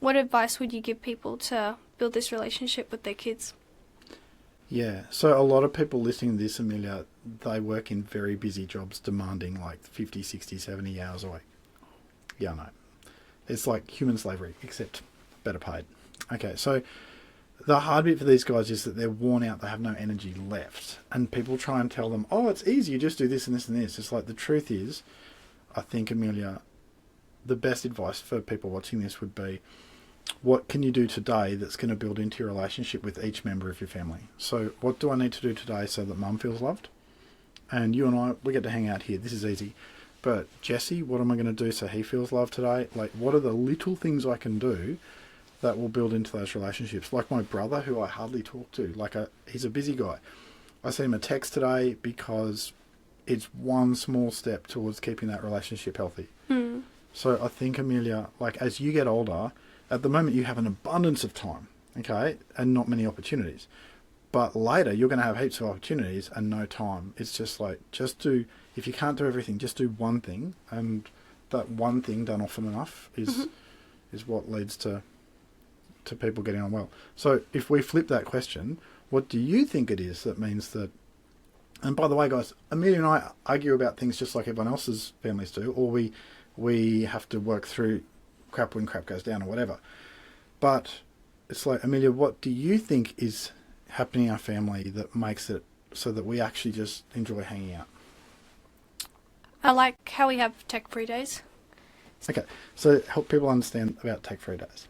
what advice would you give people to build this relationship with their kids? Yeah, so a lot of people listening to this, Amelia, they work in very busy jobs demanding like 50, 60, 70 hours a week. Yeah, I know. It's like human slavery, except better paid. Okay, so the hard bit for these guys is that they're worn out, they have no energy left. And people try and tell them, oh, it's easy, you just do this and this and this. It's like the truth is, I think, Amelia, the best advice for people watching this would be, what can you do today that's going to build into your relationship with each member of your family? So what do I need to do today so that mum feels loved? And you and I, we get to hang out here. This is easy. But Jesse, what am I going to do so he feels loved today? Like, what are the little things I can do that will build into those relationships? Like my brother, who I hardly talk to. He's a busy guy. I sent him a text today because it's one small step towards keeping that relationship healthy. Mm. So I think, Amelia, like as you get older, at the moment you have an abundance of time, okay, and not many opportunities. But later you're going to have heaps of opportunities and no time. It's just like, if you can't do everything, just do one thing. And that one thing done often enough is what leads to people getting on well. So if we flip that question, what do you think it is that means that, and by the way, guys, Amelia and I argue about things just like everyone else's families do, or we have to work through crap when crap goes down or whatever. But it's like, Amelia, what do you think is happening in our family that makes it so that we actually just enjoy hanging out? I like how we have tech-free days. Okay, so help people understand about tech-free days.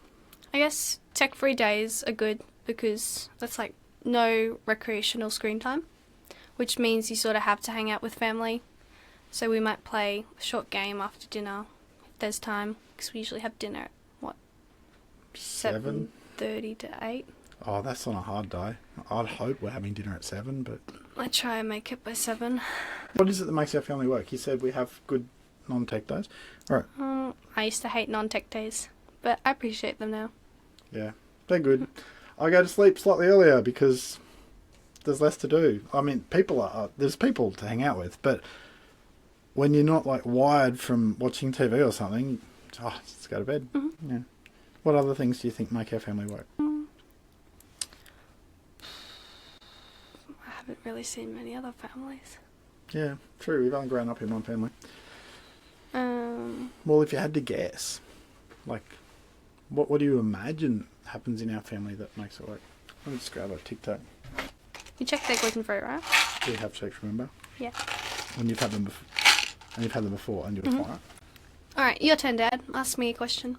I guess tech-free days are good because that's like no recreational screen time, which means you sort of have to hang out with family. So we might play a short game after dinner if there's time, because we usually have dinner at, 7:30 to 8. Oh, that's on a hard day. I'd hope we're having dinner at 7, but... I try and make it by 7. What is it that makes our family work? You said we have good non-tech days. All right. I used to hate non-tech days, but I appreciate them now. Yeah, they're good. I go to sleep slightly earlier because there's less to do. I mean, there's people to hang out with, but when you're not like wired from watching TV or something, just go to bed. Mm-hmm. Yeah. What other things do you think make our family work? I haven't really seen many other families. Yeah, true. We've only grown up in one family. Well, if you had to guess, like, what do you imagine happens in our family that makes it work? Let me just grab a Tic Tac. You checked their gluten-free, right? We have checks, remember? Yeah. And you've had them before, and you're fine. All right, your turn, Dad. Ask me a question.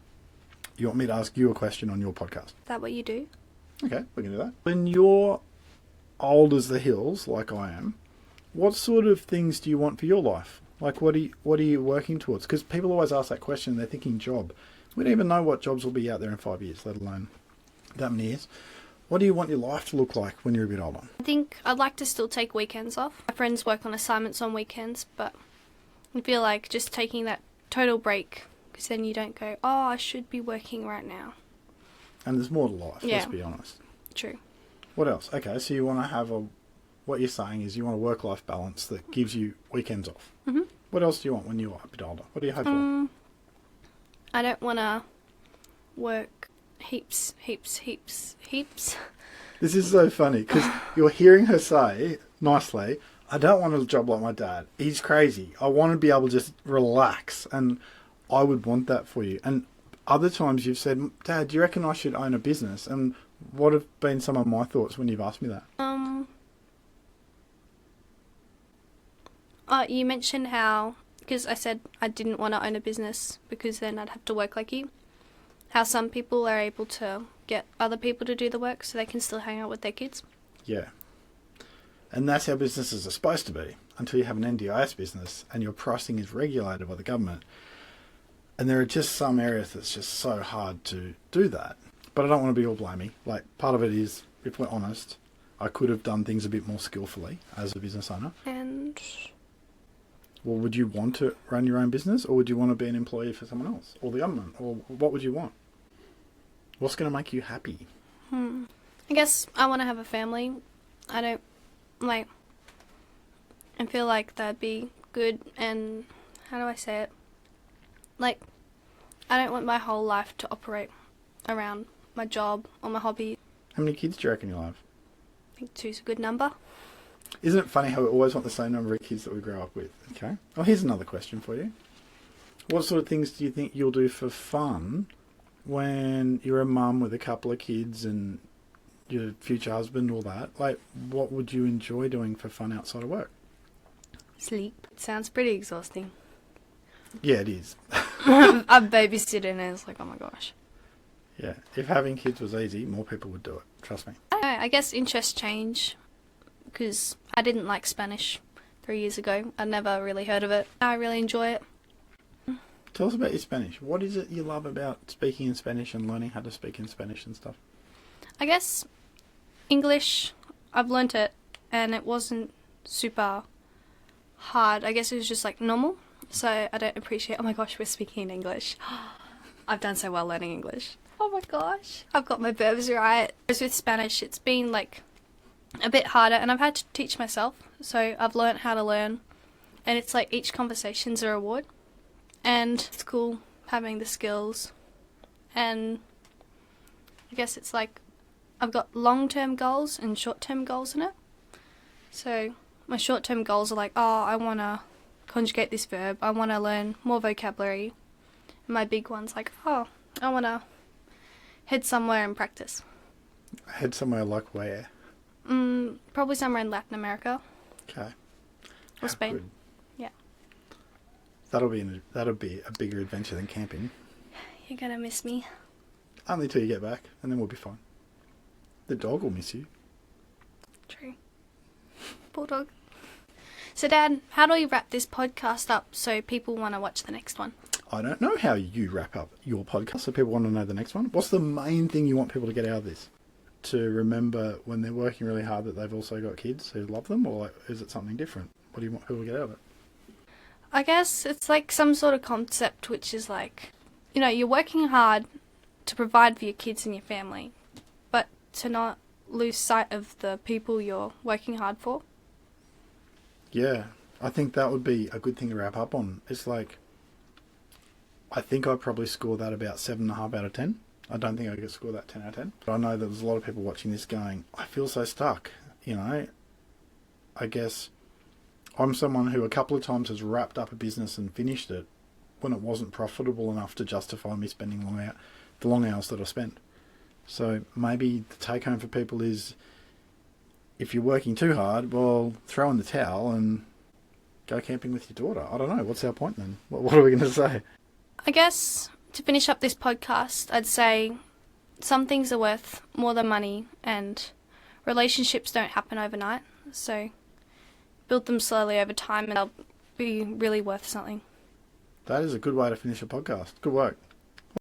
You want me to ask you a question on your podcast? Is that what you do? Okay, we can do that. When you're old as the hills, like I am, what sort of things do you want for your life? Like, what are you working towards? Because people always ask that question, they're thinking job. We don't even know what jobs will be out there in 5 years, let alone that many years. What do you want your life to look like when you're a bit older? I think I'd like to still take weekends off. My friends work on assignments on weekends, but I feel like just taking that total break, because then you don't go, oh, I should be working right now. And there's more to life, yeah. Let's be honest. True. What else? Okay, so you want to have what you're saying is you want a work-life balance that gives you weekends off. Mm-hmm. What else do you want when you're a bit older? What do you hope for? I don't want to work heaps. This is so funny because you're hearing her say nicely, I don't want a job like my dad. He's crazy. I want to be able to just relax, and I would want that for you. And other times you've said, Dad, do you reckon I should own a business? And what have been some of my thoughts when you've asked me that? You mentioned how, because I said I didn't want to own a business because then I'd have to work like you, how some people are able to get other people to do the work so they can still hang out with their kids. Yeah. And that's how businesses are supposed to be until you have an NDIS business and your pricing is regulated by the government. And there are just some areas that's just so hard to do that. But I don't want to be all blamey. Like, part of it is, if we're honest, I could have done things a bit more skillfully as a business owner. And... well, would you want to run your own business, or would you want to be an employee for someone else or the government, or what would you want? What's going to make you happy? I guess I want to have a family. I feel like that'd be good, and how do I say it? Like, I don't want my whole life to operate around my job or my hobby. How many kids do you reckon you'll have? I think 2's a good number. Isn't it funny how we always want the same number of kids that we grow up with? Okay. Oh, here's another question for you. What sort of things do you think you'll do for fun when you're a mum with a couple of kids and your future husband, all that? Like, what would you enjoy doing for fun outside of work? Sleep. It sounds pretty exhausting. Yeah, it is. I'm babysitting and it's like, oh my gosh. Yeah. If having kids was easy, more people would do it. Trust me. I don't know, I guess interests change because I didn't like Spanish 3 years ago. I'd never really heard of it. I really enjoy it. Tell us about your Spanish. What is it you love about speaking in Spanish and learning how to speak in Spanish and stuff? I guess English, I've learnt it and it wasn't super hard. I guess it was just like normal. So I don't appreciate, oh my gosh, we're speaking in English. I've done so well learning English. Oh my gosh. I've got my verbs right. Whereas with Spanish, it's been like a bit harder and I've had to teach myself. So I've learnt how to learn and it's like each conversation's a reward. And it's cool having the skills. And I guess it's like I've got long-term goals and short-term goals in it. So my short-term goals are like, oh, I want to conjugate this verb. I want to learn more vocabulary. And my big one's like, oh, I want to head somewhere and practice. Head somewhere like where? Probably somewhere in Latin America. Okay. Or Spain. Good. Yeah. That'll be a bigger adventure than camping. You're going to miss me. Only till you get back, and then we'll be fine. The dog will miss you. True. Bulldog. So, Dad, how do we wrap this podcast up so people want to watch the next one? I don't know how you wrap up your podcast, so people want to know the next one. What's the main thing you want people to get out of this? To remember when they're working really hard that they've also got kids who love them, or like, is it something different? What do you want people to get out of it? I guess it's like some sort of concept which is like, you know, you're working hard to provide for your kids and your family, but to not lose sight of the people you're working hard for. Yeah, I think that would be a good thing to wrap up on. It's like, I think I'd probably score that about 7.5 out of 10. I don't think I could score that 10 out of 10. But I know that there's a lot of people watching this going, I feel so stuck. You know, I guess I'm someone who a couple of times has wrapped up a business and finished it when it wasn't profitable enough to justify me spending the long hours that I spent. So maybe the take home for people is, if you're working too hard, well, throw in the towel and go camping with your daughter. I don't know. What's our point then? What are we going to say? I guess to finish up this podcast, I'd say some things are worth more than money and relationships don't happen overnight. So build them slowly over time and they'll be really worth something. That is a good way to finish a podcast. Good work.